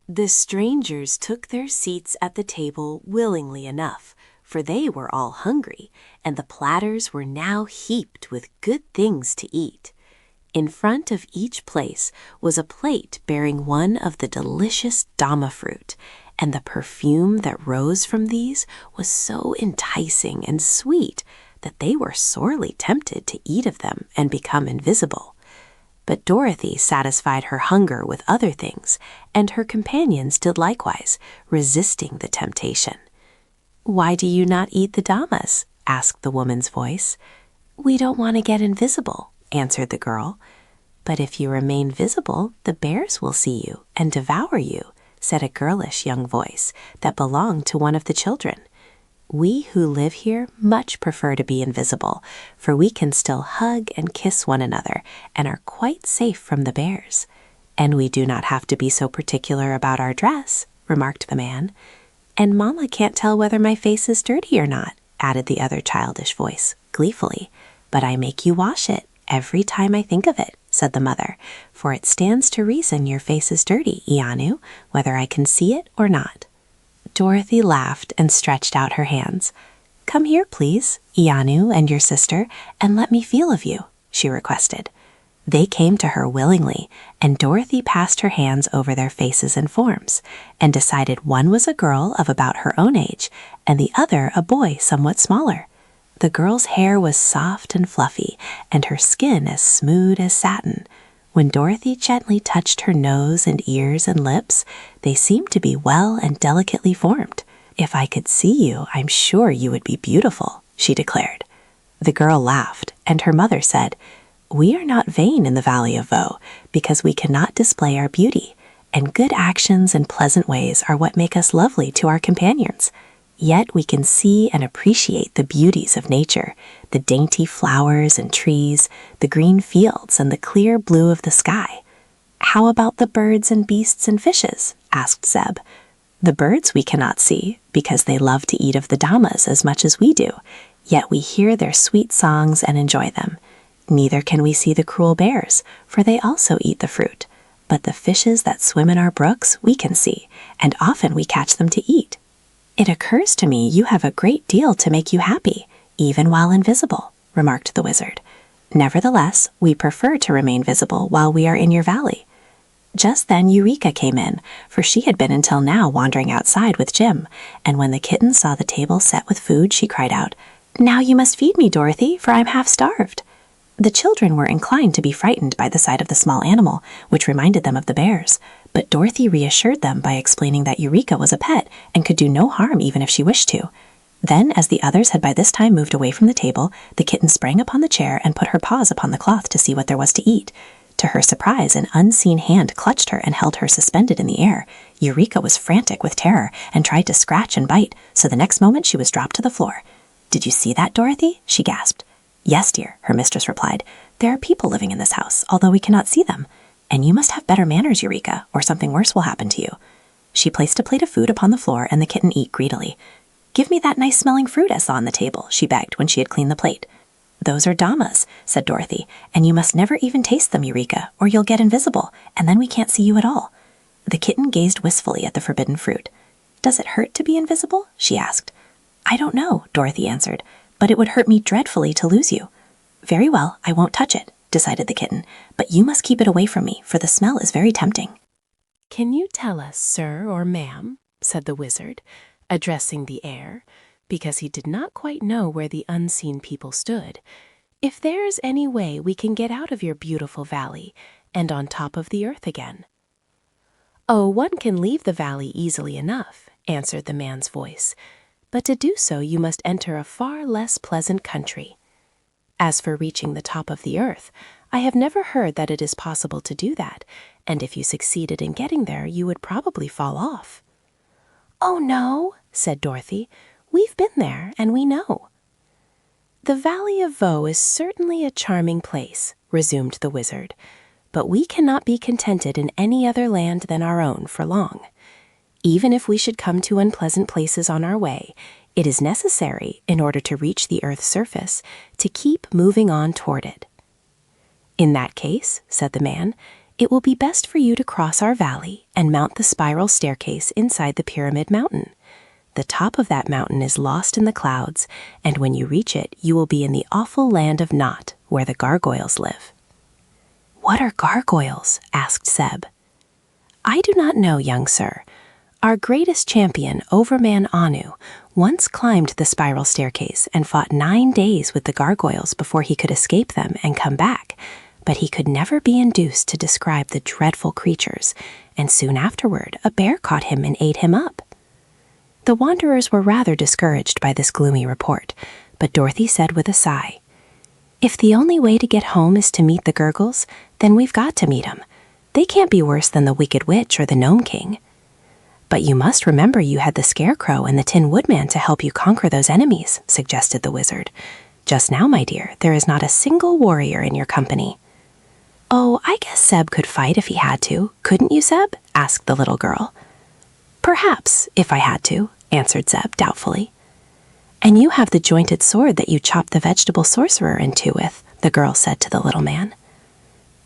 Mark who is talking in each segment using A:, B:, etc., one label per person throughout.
A: The strangers took their seats at the table willingly enough, for they were all hungry, and the platters were now heaped with good things to eat. In front of each place was a plate bearing one of the delicious dama fruit, and the perfume that rose from these was so enticing and sweet that they were sorely tempted to eat of them and become invisible. But Dorothy satisfied her hunger with other things, and her companions did likewise, resisting the temptation. "Why do you not eat the damas?" asked the woman's voice. "We don't want to get invisible," answered the girl. "But if you remain visible, the bears will see you and devour you," said a girlish young voice that belonged to one of the children. "We who live here much prefer to be invisible, for we can still hug and kiss one another and are quite safe from the bears. And we do not have to be so particular about our dress," remarked the man. "And Mama can't tell whether my face is dirty or not," added the other childish voice, gleefully. "But I make you wash it every time I think of it," said the mother, "for it stands to reason your face is dirty, Ianu, whether I can see it or not." Dorothy laughed and stretched out her hands. "Come here, please, Ianu and your sister, and let me feel of you," she requested. They came to her willingly, and Dorothy passed her hands over their faces and forms, and decided one was a girl of about her own age, and the other a boy somewhat smaller. The girl's hair was soft and fluffy, and her skin as smooth as satin. When Dorothy gently touched her nose and ears and lips, they seemed to be well and delicately formed. "If I could see you, I'm sure you would be beautiful," she declared. The girl laughed, and her mother said, "We are not vain in the Valley of Voe, because we cannot display our beauty, and good actions and pleasant ways are what make us lovely to our companions. Yet we can see and appreciate the beauties of nature, the dainty flowers and trees, the green fields, and the clear blue of the sky." "How about the birds and beasts and fishes?" asked Zeb. "The birds we cannot see, because they love to eat of the damas as much as we do, yet we hear their sweet songs and enjoy them. Neither can we see the cruel bears, for they also eat the fruit. But the fishes that swim in our brooks we can see, and often we catch them to eat. It occurs to me you have a great deal to make you happy, even while invisible," remarked the wizard. "Nevertheless, we prefer to remain visible while we are in your valley." Just then Eureka came in, for she had been until now wandering outside with Jim, and when the kitten saw the table set with food, she cried out, "Now you must feed me, Dorothy, for I'm half starved." The children were inclined to be frightened by the sight of the small animal, which reminded them of the bears, but Dorothy reassured them by explaining that Eureka was a pet and could do no harm even if she wished to. Then, as the others had by this time moved away from the table, the kitten sprang upon the chair and put her paws upon the cloth to see what there was to eat. To her surprise, an unseen hand clutched her and held her suspended in the air. Eureka was frantic with terror and tried to scratch and bite, so the next moment she was dropped to the floor. "Did you see that, Dorothy?" she gasped. "Yes, dear," her mistress replied. "There are people living in this house, although we cannot see them. And you must have better manners, Eureka, or something worse will happen to you." She placed a plate of food upon the floor, and the kitten ate greedily. "Give me that nice-smelling fruit I saw on the table," she begged when she had cleaned the plate. "Those are damas," said Dorothy, "and you must never even taste them, Eureka, or you'll get invisible, and then we can't see you at all." The kitten gazed wistfully at the forbidden fruit. "Does it hurt to be invisible?" she asked. "I don't know," Dorothy answered, "but it would hurt me dreadfully to lose you." "Very well, I won't touch it," decided the kitten, "but you must keep it away from me, for the smell is very tempting." "Can you tell us, sir or ma'am," said the wizard, addressing the air, because he did not quite know where the unseen people stood, "if there's any way we can get out of your beautiful valley and on top of the earth again?" "Oh, one can leave the valley easily enough," answered the man's voice, "but to do so you must enter a far less pleasant country. As for reaching the top of the earth, I have never heard that it is possible to do that, and if you succeeded in getting there, you would probably fall off." "Oh, no," said Dorothy. "We've been there, and we know." "The Valley of Voe is certainly a charming place," resumed the wizard, "but we cannot be contented in any other land than our own for long. Even if we should come to unpleasant places on our way, it is necessary, in order to reach the earth's surface, to keep moving on toward it." "In that case," said the man, It will be best for you to cross our valley and mount the spiral staircase inside the Pyramid Mountain. The top of that mountain is lost in the clouds, and when you reach it, you will be in the awful land of Nott, where the gargoyles live." "What are gargoyles?" asked Zeb. "I do not know, young sir. Our greatest champion, Overman Anu, once climbed the spiral staircase and fought 9 days with the gargoyles before he could escape them and come back, but he could never be induced to describe the dreadful creatures, and soon afterward a bear caught him and ate him up." The wanderers were rather discouraged by this gloomy report, but Dorothy said with a sigh, "If the only way to get home is to meet the Gurgles, then we've got to meet 'em. They can't be worse than the Wicked Witch or the Gnome King." "But you must remember you had the Scarecrow and the Tin Woodman to help you conquer those enemies," suggested the wizard. "Just now, my dear, there is not a single warrior in your company." "Oh, I guess Zeb could fight if he had to. Couldn't you, Zeb?" asked the little girl. "Perhaps, if I had to," answered Zeb doubtfully. "And you have the jointed sword that you chopped the vegetable sorcerer in two with," the girl said to the little man.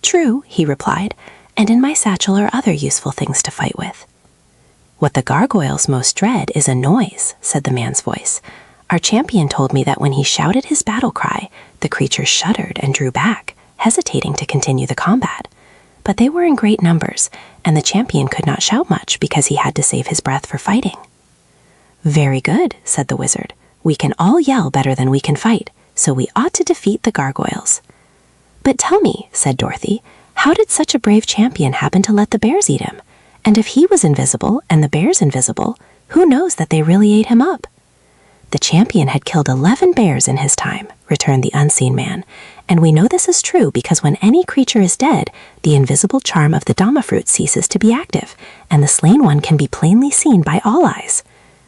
A: "True," he replied, "and in my satchel are other useful things to fight with." "What the gargoyles most dread is a noise," said the man's voice. "Our champion told me that when he shouted his battle cry, the creatures shuddered and drew back, hesitating to continue the combat. But they were in great numbers, and the champion could not shout much because he had to save his breath for fighting." "Very good," said the wizard. "We can all yell better than we can fight, so we ought to defeat the gargoyles." "But tell me," said Dorothy, "how did such a brave champion happen to let the bears eat him? And if he was invisible and the bears invisible, who knows that they really ate him up?" "The champion had killed 11 bears in his time," returned the unseen man, "and we know this is true because when any creature is dead, the invisible charm of the Dama fruit ceases to be active, and the slain one can be plainly seen by all eyes.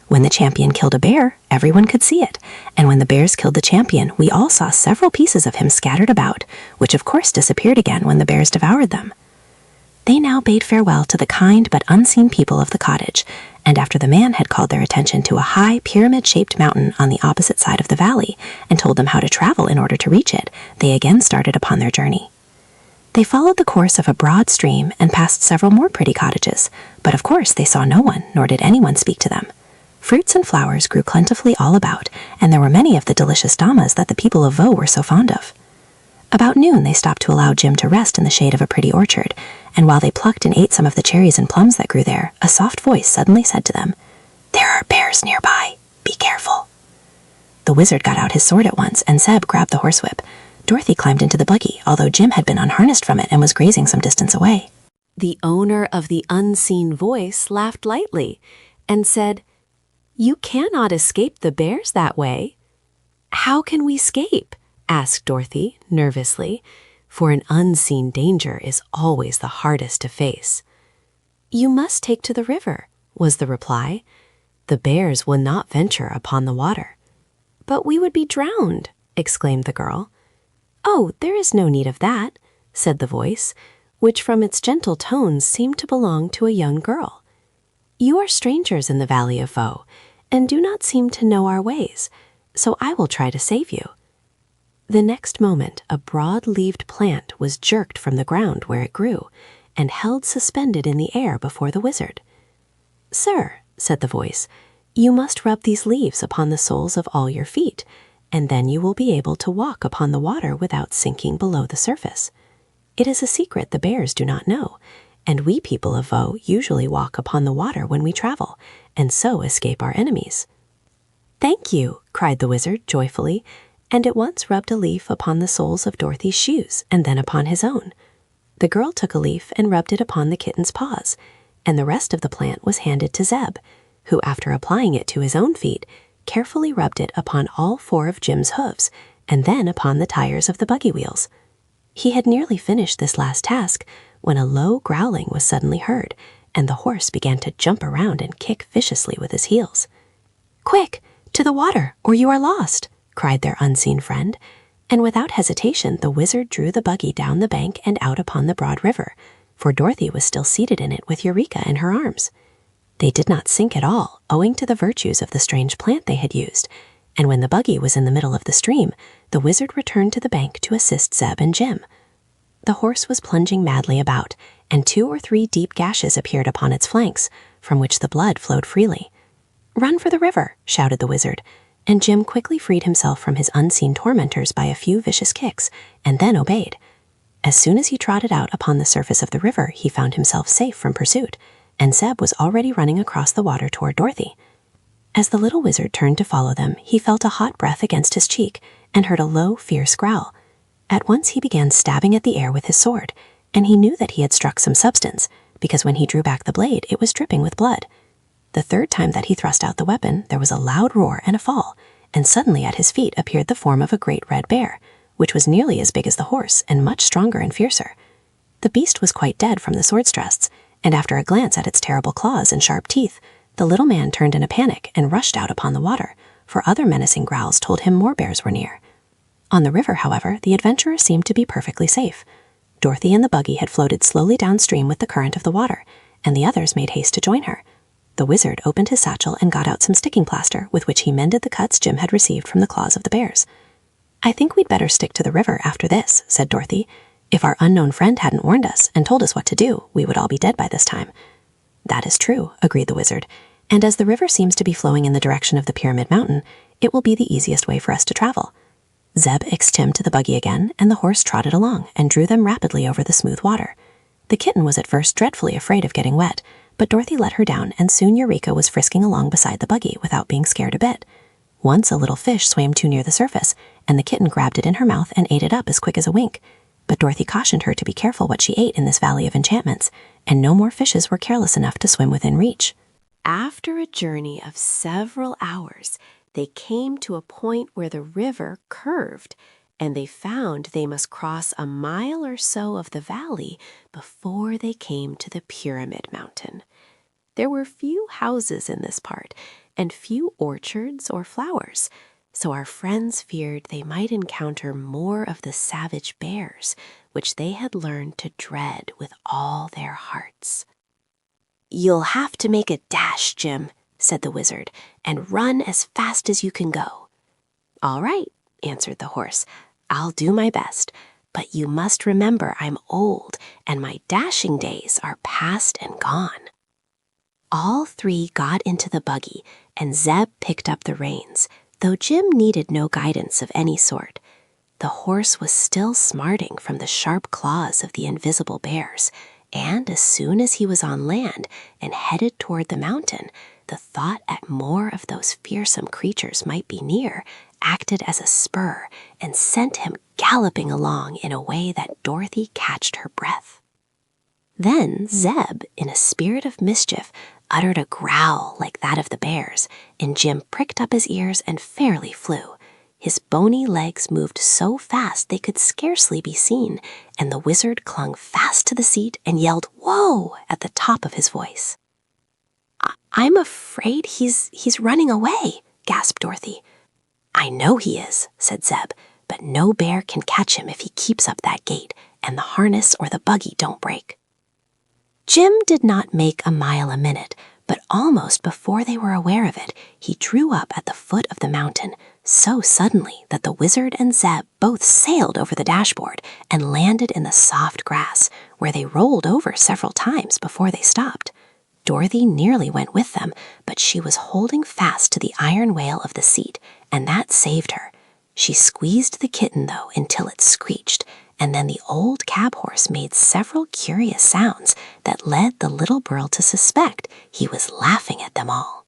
A: When the champion killed a bear, everyone could see it, and when the bears killed the champion, we all saw several pieces of him scattered about, which of course disappeared again when the bears devoured them." They now bade farewell to the kind but unseen people of the cottage, and after the man had called their attention to a high, pyramid-shaped mountain on the opposite side of the valley and told them how to travel in order to reach it, they again started upon their journey. They followed the course of a broad stream and passed several more pretty cottages, but of course they saw no one, nor did anyone speak to them. Fruits and flowers grew plentifully all about, and there were many of the delicious damas that the people of Vaux were so fond of. About noon they stopped to allow Jim to rest in the shade of a pretty orchard, and while they plucked and ate some of the cherries and plums that grew there, a soft voice suddenly said to them, "There are bears nearby. Be careful." The wizard got out his sword at once, and Zeb grabbed the horsewhip. Dorothy climbed into the buggy, although Jim had been unharnessed from it and was grazing some distance away. The owner of the unseen voice laughed lightly and said, "You cannot escape the bears that way." "How can we escape?" asked Dorothy nervously, for an unseen danger is always the hardest to face. "You must take to the river," was the reply. "The bears will not venture upon the water." "But we would be drowned," exclaimed the girl. "Oh, there is no need of that," said the voice, which from its gentle tones seemed to belong to a young girl. "You are strangers in the Valley of Vaux, and do not seem to know our ways, so I will try to save you." The next moment, a broad-leaved plant was jerked from the ground where it grew, and held suspended in the air before the wizard. "Sir," said the voice, "you must rub these leaves upon the soles of all your feet, and then you will be able to walk upon the water without sinking below the surface. It is a secret the bears do not know, and we people of Vaux usually walk upon the water when we travel, and so escape our enemies." "Thank you," cried the wizard joyfully, and at once rubbed a leaf upon the soles of Dorothy's shoes and then upon his own. The girl took a leaf and rubbed it upon the kitten's paws, and the rest of the plant was handed to Zeb, who, after applying it to his own feet, carefully rubbed it upon all 4 of Jim's hooves, and then upon the tires of the buggy wheels. He had nearly finished this last task when a low growling was suddenly heard, and the horse began to jump around and kick viciously with his heels. "Quick, to the water, or you are lost!" cried their unseen friend, and without hesitation the wizard drew the buggy down the bank and out upon the broad river, for Dorothy was still seated in it with Eureka in her arms. They did not sink at all, owing to the virtues of the strange plant they had used, and when the buggy was in the middle of the stream, the wizard returned to the bank to assist Zeb and Jim. the horse was plunging madly about, and 2 or 3 deep gashes appeared upon its flanks, from which the blood flowed freely. "Run for the river," shouted the wizard, and Jim quickly freed himself from his unseen tormentors by a few vicious kicks, and then obeyed. As soon as he trotted out upon the surface of the river, he found himself safe from pursuit, and Zeb was already running across the water toward Dorothy. As the little wizard turned to follow them, he felt a hot breath against his cheek and heard a low, fierce growl. At once he began stabbing at the air with his sword, and he knew that he had struck some substance, because when he drew back the blade, it was dripping with blood. The third time that he thrust out the weapon, there was a loud roar and a fall, and suddenly at his feet appeared the form of a great red bear, which was nearly as big as the horse and much stronger and fiercer. The beast was quite dead from the sword thrusts, and after a glance at its terrible claws and sharp teeth, the little man turned in a panic and rushed out upon the water, for other menacing growls told him more bears were near. On the river, however, the adventurer seemed to be perfectly safe. Dorothy and the buggy had floated slowly downstream with the current of the water, and the others made haste to join her. The wizard opened his satchel and got out some sticking plaster, with which he mended the cuts Jim had received from the claws of the bears. "I think we'd better stick to the river after this," said Dorothy. "If our unknown friend hadn't warned us and told us what to do, we would all be dead by this time." "That is true," agreed the wizard, "and as the river seems to be flowing in the direction of the Pyramid Mountain, it will be the easiest way for us to travel." Zeb hitched him to the buggy again, and the horse trotted along and drew them rapidly over the smooth water. The kitten was at first dreadfully afraid of getting wet, but Dorothy let her down, and soon Eureka was frisking along beside the buggy without being scared a bit. Once a little fish swam too near the surface, and the kitten grabbed it in her mouth and ate it up as quick as a wink. But Dorothy cautioned her to be careful what she ate in this valley of enchantments, and no more fishes were careless enough to swim within reach. After a journey of several hours, they came to a point where the river curved, and they found they must cross a mile or so of the valley before they came to the Pyramid Mountain. There were few houses in this part, and few orchards or flowers, so our friends feared they might encounter more of the savage bears, which they had learned to dread with all their hearts. "You'll have to make a dash, Jim," said the wizard, "and run as fast as you can go." "All right," answered the horse. "I'll do my best, but you must remember I'm old, and my dashing days are past and gone." All 3 got into the buggy, and Zeb picked up the reins, though Jim needed no guidance of any sort. The horse was still smarting from the sharp claws of the invisible bears, and as soon as he was on land and headed toward the mountain, the thought that more of those fearsome creatures might be near acted as a spur and sent him galloping along in a way that Dorothy catched her breath. Then Zeb, in a spirit of mischief, uttered a growl like that of the bears, and Jim pricked up his ears and fairly flew. His bony legs moved so fast they could scarcely be seen, and the wizard clung fast to the seat and yelled "Whoa!" at the top of his voice. "I'm afraid he's running away," gasped Dorothy. "I know he is," said Zeb, "but no bear can catch him if he keeps up that gait, and the harness or the buggy don't break." Jim did not make a mile a minute, but almost before they were aware of it, he drew up at the foot of the mountain so suddenly that the wizard and Zeb both sailed over the dashboard and landed in the soft grass, where they rolled over several times before they stopped. Dorothy nearly went with them, but she was holding fast to the iron rail of the seat, and that saved her. She squeezed the kitten, though, until it screeched, and then the old cab horse made several curious sounds that led the little girl to suspect he was laughing at them all.